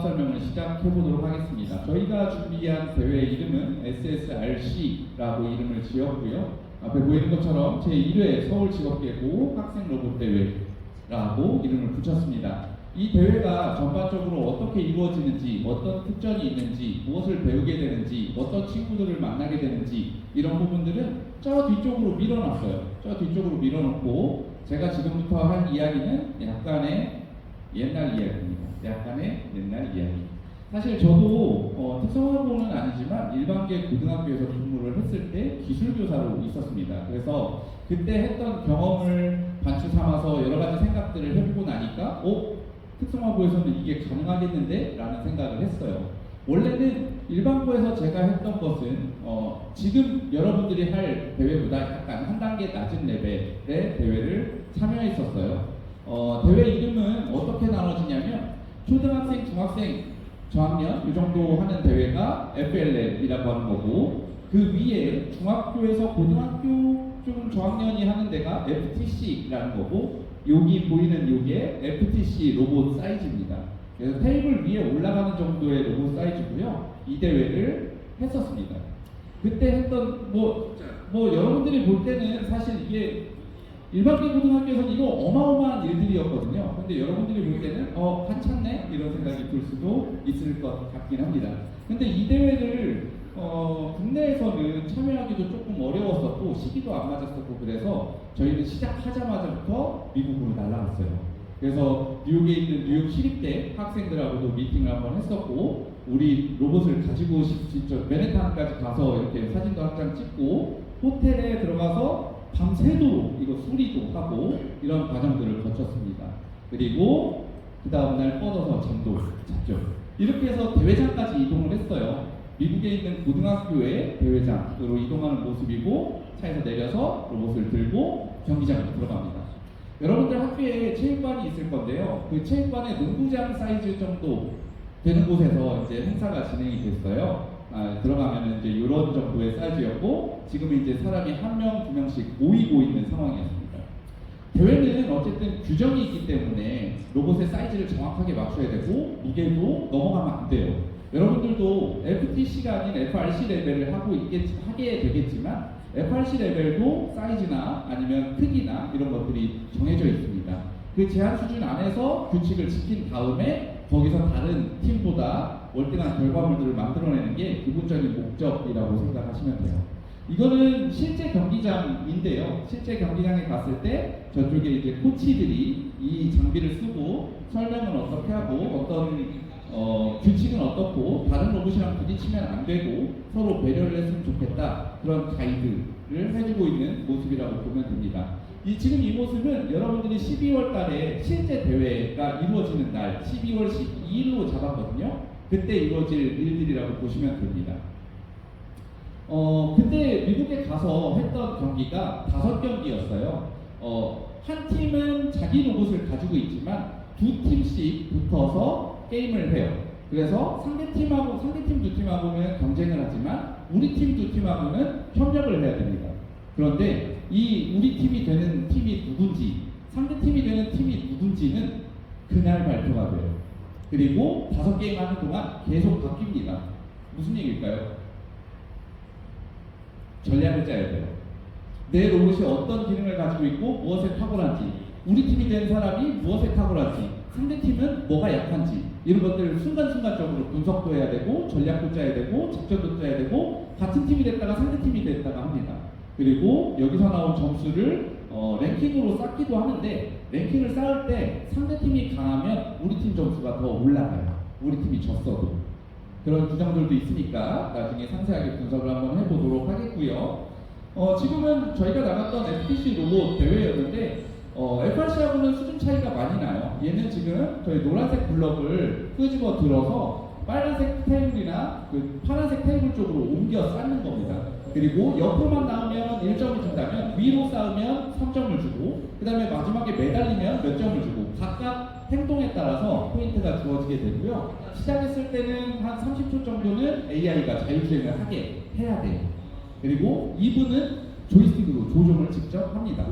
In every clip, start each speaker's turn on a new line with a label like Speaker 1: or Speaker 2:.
Speaker 1: 설명을 시작해 보도록 하겠습니다. 저희가 준비한 대회 이름은 SSRC라고 이름을 지었고요. 앞에 보이는 것처럼 제1회 서울직업계고 학생 로봇 대회라고 이름을 붙였습니다. 이 대회가 전반적으로 어떻게 이루어지는지, 어떤 특전이 있는지, 무엇을 배우게 되는지, 어떤 친구들을 만나게 되는지 이런 부분들은 저 뒤쪽으로 밀어놨어요. 저 뒤쪽으로 밀어놓고 제가 지금부터 할 이야기는 약간의 옛날 이야기입니다. 약간의 옛날 이야기. 사실 저도 특성화고는 아니지만 일반계 고등학교에서 근무를 했을 때 기술교사로 있었습니다. 그래서 그때 했던 경험을 반추 삼아서 여러 가지 생각들을 해보고 나니까 특성화고에서는 이게 가능하겠는데? 라는 생각을 했어요. 원래는 일반고에서 제가 했던 것은 지금 여러분들이 할 대회보다 약간 한 단계 낮은 레벨의 대회를 참여했었어요. 대회 이름은 어떻게 나눠지냐면 초등학생, 중학생, 저학년 이 정도 하는 대회가 FLL이라고 하는 거고, 그 위에 중학교에서 고등학교 좀 저학년이 하는 데가 FTC라는 거고, 여기 보이는 요게 FTC 로봇 사이즈입니다. 그래서 테이블 위에 올라가는 정도의 로봇 사이즈고요. 이 대회를 했었습니다. 그때 했던 여러분들이 볼 때는 사실 이게 일반계 고등학교에서는 이거 어마어마한 일들이었거든요. 근데 여러분들이 볼 때는 괜찮네? 이런 생각이 들 수도 있을 것 같긴 합니다. 근데 이 대회를 국내에서는 참여하기도 조금 어려웠었고 시기도 안 맞았었고, 그래서 저희는 시작하자마자부터 미국으로 날아갔어요. 그래서 뉴욕에 있는 뉴욕 시립대 학생들하고도 미팅을 한번 했었고, 우리 로봇을 가지고 맨해튼까지 가서 이렇게 사진도 한 장 찍고 호텔에 들어가서 밤새도록 이거 수리도 하고 이런 과정들을 거쳤습니다. 그리고 그 다음날 뻗어서 잠도 잤죠. 이렇게 해서 대회장까지 이동을 했어요. 미국에 있는 고등학교의 대회장으로 이동하는 모습이고, 차에서 내려서 로봇을 들고 경기장으로 들어갑니다. 여러분들 학교에 체육관이 있을 건데요. 그 체육관에 농구장 사이즈 정도 되는 곳에서 이제 행사가 진행이 됐어요. 들어가면 이제 이런 정도의 사이즈였고, 지금 이제 사람이 한 명, 두 명씩 모이고 있는 상황이었습니다. 대회는 어쨌든 규정이 있기 때문에 로봇의 사이즈를 정확하게 맞춰야 되고 무게도 넘어가면 안 돼요. 여러분들도 FTC가 아닌 FRC 레벨을 하게 되겠지만 FRC 레벨도 사이즈나 아니면 크기나 이런 것들이 정해져 있습니다. 그 제한 수준 안에서 규칙을 지킨 다음에 거기서 다른 팀보다 월등한 결과물들을 만들어내는 게 기본적인 목적이라고 생각하시면 돼요. 이거는 실제 경기장인데요. 실제 경기장에 갔을 때 저쪽에 이제 코치들이 이 장비를 쓰고 설명은 어떻게 하고 어떤 규칙은 어떻고 다른 로봇이랑 부딪히면 안 되고 서로 배려를 했으면 좋겠다, 그런 가이드를 해주고 있는 모습이라고 보면 됩니다. 지금 이 모습은 여러분들이 12월 달에 실제 대회가 이루어지는 날 12월 12일로 잡았거든요. 그때 이루어질 일들이라고 보시면 됩니다. 그때 미국에 가서 했던 경기가 5경기였어요. 한 팀은 자기 로봇을 가지고 있지만 두 팀씩 붙어서 게임을 해요. 그래서 상대팀 두 팀하고는 경쟁을 하지만 우리 팀 두 팀하고는 협력을 해야 됩니다. 그런데 이 우리 팀이 되는 팀이 누군지, 상대팀이 되는 팀이 누군지는 그날 발표가 돼요. 그리고 5게임 하는 동안 계속 바뀝니다. 무슨 얘기일까요? 전략을 짜야 돼요. 내 로봇이 어떤 기능을 가지고 있고 무엇에 탁월한지, 우리 팀이 된 사람이 무엇에 탁월한지, 상대팀은 뭐가 약한지, 이런 것들을 순간순간적으로 분석도 해야 되고 전략도 짜야 되고 작전도 짜야 되고, 같은 팀이 됐다가 상대팀이 됐다가 합니다. 그리고 여기서 나온 점수를 랭킹으로 쌓기도 하는데, 랭킹을 쌓을 때 상대팀이 강하면 우리 팀 점수가 더 올라가요. 우리 팀이 졌어도. 그런 규정들도 있으니까 나중에 상세하게 분석을 한번 해보도록 하겠고요. 지금은 저희가 나갔던 FTC 로봇 대회였는데 FRC하고는 수준 차이가 많이 나요. 얘는 지금 저희 노란색 블럭을 끄집어 들어서 빨간색 테이블이나 그 파란색 테이블 쪽으로 옮겨 쌓는 겁니다. 그리고 옆으로만 나오면 1점을 준다면 위로 쌓으면 3점을 주고, 그 다음에 마지막에 매달리면 몇 점을 주고, 각각 행동에 따라서 포인트가 주어지게 되고요. 시작했을 때는 한 30초 정도는 AI가 자율주행을 하게 해야 돼요. 그리고 2분은 조이스틱으로 조종을 직접 합니다.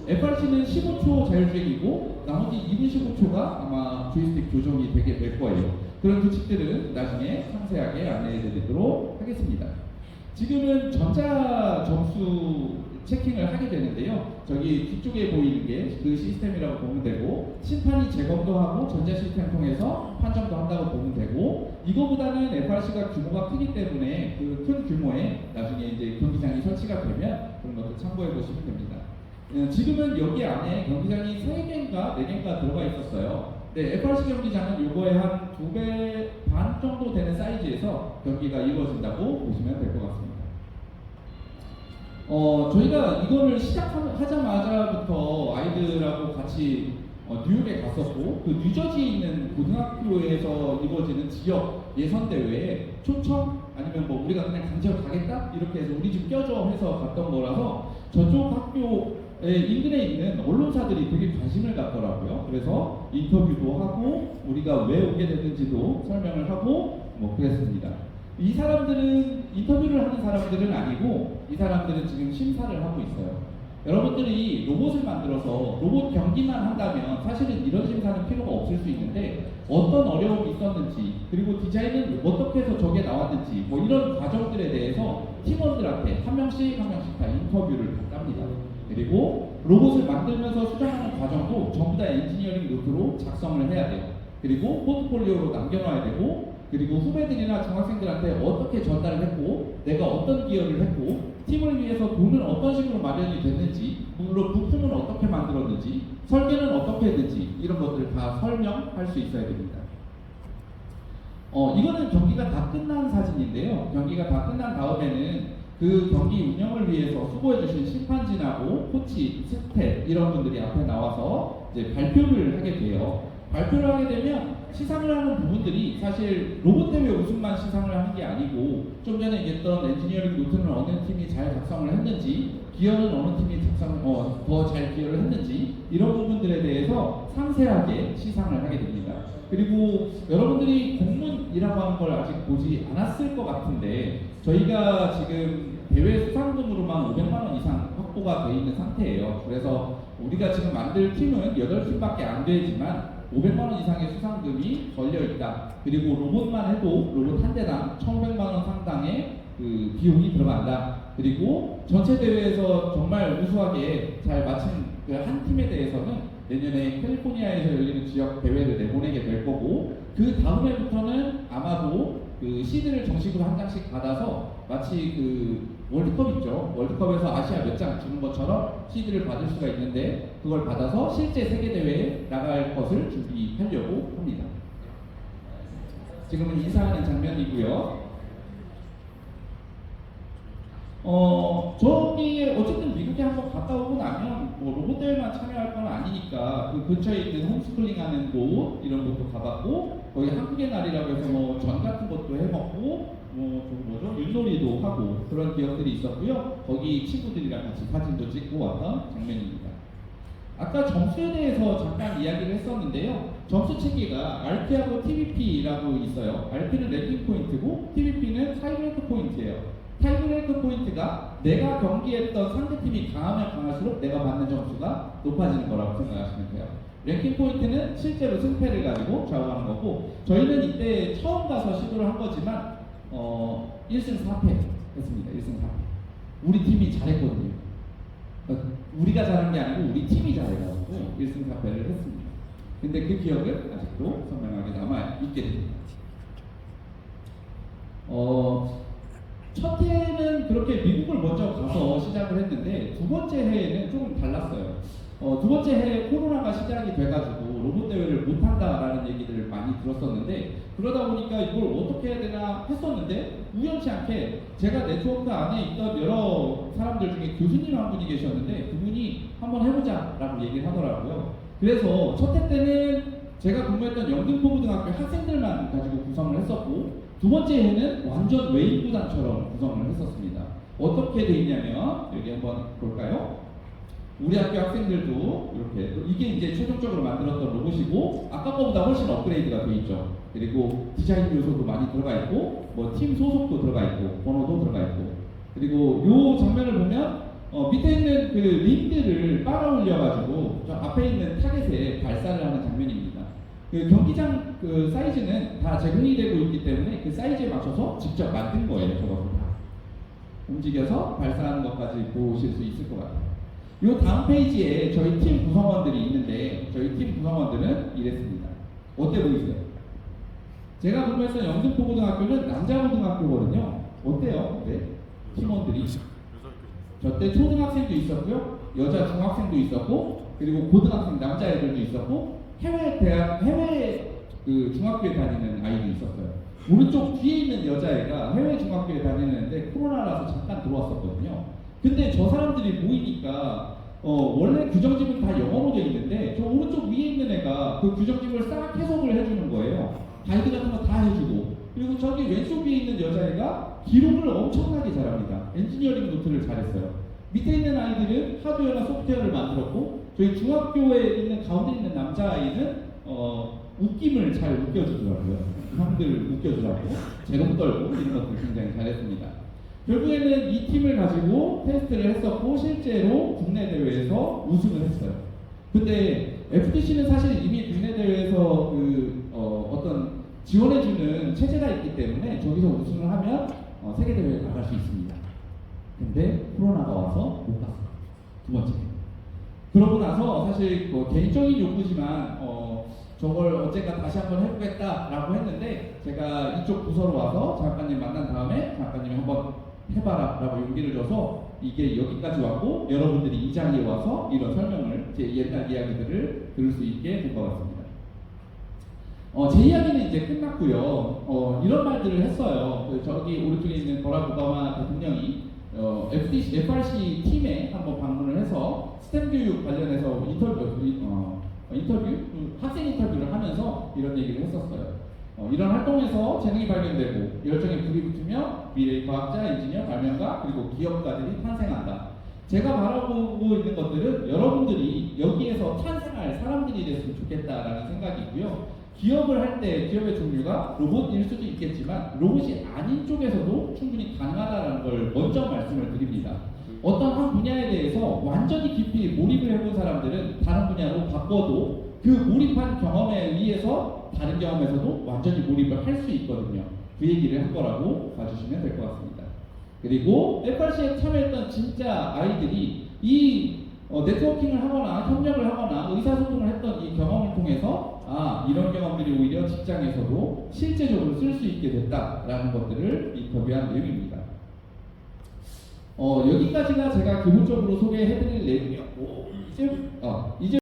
Speaker 1: FRC는 15초 자율주행이고 나머지 2분 15초가 아마 조이스틱 조종이 되게 될 거예요. 그런 규칙들은 나중에 상세하게 안내해 드리도록 하겠습니다. 지금은 전자 점수 체킹을 하게 되는데요. 저기 뒤쪽에 보이는 게 그 시스템이라고 보면 되고, 심판이 재검도 하고 전자 시스템 통해서 판정도 한다고 보면 되고, 이거보다는 FRC가 규모가 크기 때문에 그 큰 규모에 나중에 이제 경기장이 설치가 되면 그런 것도 참고해 보시면 됩니다. 지금은 여기 안에 경기장이 3개인가 4개인가 들어가 있었어요. 네, FRC 경기장은 요거에 한 2배 반 정도 되는 사이즈에서 경기가 이루어진다고 보시면 될 것 같습니다. 저희가 이거를 시작하자마자부터 아이들하고 같이 뉴욕에 갔었고, 그 뉴저지에 있는 고등학교에서 이루어지는 지역 예선대회에 초청 아니면 뭐 우리가 그냥 강제로 가겠다 이렇게 해서 우리 집 껴줘 해서 갔던 거라서 저쪽 학교에 인근에 있는 언론사들이 되게 관심을 갖더라고요. 그래서 인터뷰도 하고 우리가 왜 오게 됐는지도 설명을 하고 뭐 그랬습니다. 이 사람들은 인터뷰를 하는 사람들은 아니고 이 사람들은 지금 심사를 하고 있어요. 여러분들이 로봇을 만들어서 로봇 경기만 한다면 사실은 이런 심사는 필요가 없을 수 있는데 어떤 어려움이 있었는지, 그리고 디자인은 어떻게 해서 저게 나왔는지 뭐 이런 과정들에 대해서 팀원들한테 한 명씩 다 인터뷰를 합니다. 그리고 로봇을 만들면서 수정하는 과정도 전부 다 엔지니어링 노트로 작성을 해야 돼요. 그리고 포트폴리오로 남겨놔야 되고, 그리고 후배들이나 중학생들한테 어떻게 전달을 했고, 내가 어떤 기여를 했고, 팀을 위해서 돈은 어떤 식으로 마련이 됐는지, 물론 부품은 어떻게 만들었는지, 설계는 어떻게 했는지 이런 것들을 다 설명할 수 있어야 됩니다. 이거는 경기가 다 끝난 사진인데요. 경기가 다 끝난 다음에는 그 경기 운영을 위해서 수고해주신 심판진하고 코치, 스텝 이런 분들이 앞에 나와서 이제 발표를 하게 돼요. 발표를 하게 되면 시상을 하는 부분들이 사실 로봇 대회 우승만 시상을 하는 게 아니고, 좀 전에 얘기했던 엔지니어링 노트는 어느 팀이 잘 작성을 했는지, 기여는 어느 팀이 더 잘 기여를 했는지 이런 부분들에 대해서 상세하게 시상을 하게 됩니다. 그리고 여러분들이 공문이라고 하는 걸 아직 보지 않았을 것 같은데, 저희가 지금 대회 수상금으로만 500만 원 이상 확보가 되어 있는 상태예요. 그래서 우리가 지금 만들 팀은 8팀밖에 안 되지만 500만 원 이상의 수상금이 걸려있다. 그리고 로봇만 해도 로봇 한 대당 1,500만 원 상당의 그 비용이 들어간다. 그리고 전체 대회에서 정말 우수하게 잘 마친 그 한 팀에 대해서는 내년에 캘리포니아에서 열리는 지역 대회를 내보내게 될 거고, 그 다음해부터는 아마도 그 시드를 정식으로 한 장씩 받아서 마치 그 월드컵 있죠. 월드컵에서 아시아 몇 장 주는 것처럼 시드를 받을 수가 있는데, 그걸 받아서 실제 세계대회에 나갈 것을 준비하려고 합니다. 지금은 인사하는 장면이고요. 저기 어쨌든 미국에 한번 갔다 오고 나면 뭐 로봇 대회만 참여할 건 아니니까 그 근처에 있는 홈스쿨링하는 곳 이런 곳도 가봤고, 거기 한국의 날이라고 해서 뭐 전 같은 것도 해먹고, 윷놀이도 하고 그런 기억들이 있었고요. 거기 친구들이랑 같이 사진도 찍고 왔던 장면입니다. 아까 점수에 대해서 잠깐 이야기를 했었는데요. 점수 체계가 RP하고 TVP라고 있어요. RP는 랭킹 포인트고 TVP는 타이브레이크 포인트예요. 타이브레이크 포인트가 내가 경기했던 상대팀이 강하면 강할수록 내가 받는 점수가 높아지는 거라고 생각하시면 돼요. 랭킹 포인트는 실제로 승패를 가지고 좌우하는 거고, 저희는 이때 처음 가서 시도를 한 거지만 1승 4패 했습니다. 1승 4패. 우리 팀이 잘했거든요. 우리가 잘한 게 아니고 우리 팀이 잘해가지고 1승 4패를 했습니다. 근데 그 기억은 아직도 선명하게 남아있게 됩니다. 첫 해는 그렇게 미국을 먼저 가서 시작을 했는데, 두 번째 해에는 조금 달랐어요. 두 번째 해에 코로나가 시작이 돼가지고 로봇 대회를 못한다라는 얘기들을 많이 들었었는데, 그러다 보니까 이걸 어떻게 해야 되나 했었는데, 우연치 않게 제가 네트워크 안에 있던 여러 사람들 중에 교수님 한 분이 계셨는데, 그분이 한번 해보자 라고 얘기를 하더라고요. 그래서 첫 해 때는 제가 근무했던 영등포고등학교 학생들만 가지고 구성을 했었고, 두 번째 해는 완전 외인 구단처럼 구성을 했었습니다. 어떻게 돼 있냐면 여기 한번 볼까요? 우리 학교 학생들도 이렇게, 이게 이제 최종적으로 만들었던 로봇이고 아까 거보다 훨씬 업그레이드가 돼 있죠. 그리고 디자인 요소도 많이 들어가 있고, 뭐 팀 소속도 들어가 있고, 번호도 들어가 있고, 그리고 요 장면을 보면 밑에 있는 그 링들을 빨아 올려가지고 저 앞에 있는 타겟에 발사를 하는 장면입니다. 그 경기장 그 사이즈는 다 제공이 되고 있기 때문에 그 사이즈에 맞춰서 직접 만든 거예요. 저것도 다 움직여서 발사하는 것까지 보실 수 있을 것 같아요. 이 다음 페이지에 저희 팀 구성원들이 있는데 저희 팀 구성원들은 이랬습니다. 어때 보이세요? 제가 근무했던 영등포고등학교는 남자고등학교거든요. 어때요? 네? 팀원들이 저 때 초등학생도 있었고요, 여자 중학생도 있었고, 그리고 고등학생 남자애들도 있었고, 해외 그 중학교에 다니는 아이도 있었어요. 오른쪽 뒤에 있는 여자애가 해외 중학교에 다니는데 코로나라서 잠깐 들어왔었거든요. 근데 저 사람들이 모이니까 원래 규정집은 다 영어로 되어 있는데 저 오른쪽 위에 있는 애가 그 규정집을 싹 해석을 해주는 거예요. 가이드 같은 거 다 해주고, 그리고 저기 왼쪽 위에 있는 여자애가 기록을 엄청나게 잘합니다. 엔지니어링 노트를 잘했어요. 밑에 있는 아이들은 하드웨어나 소프트웨어를 만들었고, 저희 중학교에 있는 가운데 있는 남자아이는 웃김을 잘 웃겨주더라고요. 형들 웃겨주라고 재롱 떨고 이런 것들 굉장히 잘했습니다. 결국에는 이 팀을 가지고 테스트를 했었고 실제로 국내 대회에서 우승을 했어요. 근데 FTC는 사실 이미 국내 대회에서 어떤 지원해주는 체제가 있기 때문에 저기서 우승을 하면 세계 대회에 나갈 수 있습니다. 근데 코로나가 와서 못 갔어요. 두 번째. 그러고 나서 사실 뭐 개인적인 욕구지만 저걸 언젠가 다시 한번 해보겠다라고 했는데 제가 이쪽 부서로 와서 장학관님 만난 다음에 장학관님이 한번 해봐라 라고 용기를 줘서 이게 여기까지 왔고 여러분들이 이 자리에 와서 이런 설명을 제 옛날 이야기들을 들을 수 있게 된 것 같습니다. 제 이야기는 이제 끝났고요. 이런 말들을 했어요. 저기 오른쪽에 있는 버락 오바마 대통령이 FRC 팀에 한번 방문을 해서 스템 교육 관련해서 학생 인터뷰를 하면서 이런 얘기를 했었어요. 이런 활동에서 재능이 발견되고 열정에 불이 붙으며 미래의 과학자, 엔지니어, 발명가 그리고 기업가들이 탄생한다. 제가 바라보고 있는 것들은 여러분들이 여기에서 탄생할 사람들이 됐으면 좋겠다라는 생각이고요. 기업을 할 때 기업의 종류가 로봇일 수도 있겠지만 로봇이 아닌 쪽에서도 충분히 가능하다는 걸 먼저 말씀을 드립니다. 어떤 한 분야에 대해서 완전히 깊이 몰입을 해본 사람들은 다른 분야로 바꿔도 그 몰입한 경험에 의해서 다른 경험에서도 완전히 몰입을 할 수 있거든요. 그 얘기를 한 거라고 봐주시면 될 것 같습니다. 그리고 FRC에 참여했던 진짜 아이들이 이 네트워킹을 하거나 협력을 하거나 의사소통을 했던 이 경험을 통해서 이런 경험들이 오히려 직장에서도 실제적으로 쓸 수 있게 됐다라는 것들을 인터뷰한 내용입니다. 여기까지가 제가 기본적으로 소개해드릴 내용이었고 이제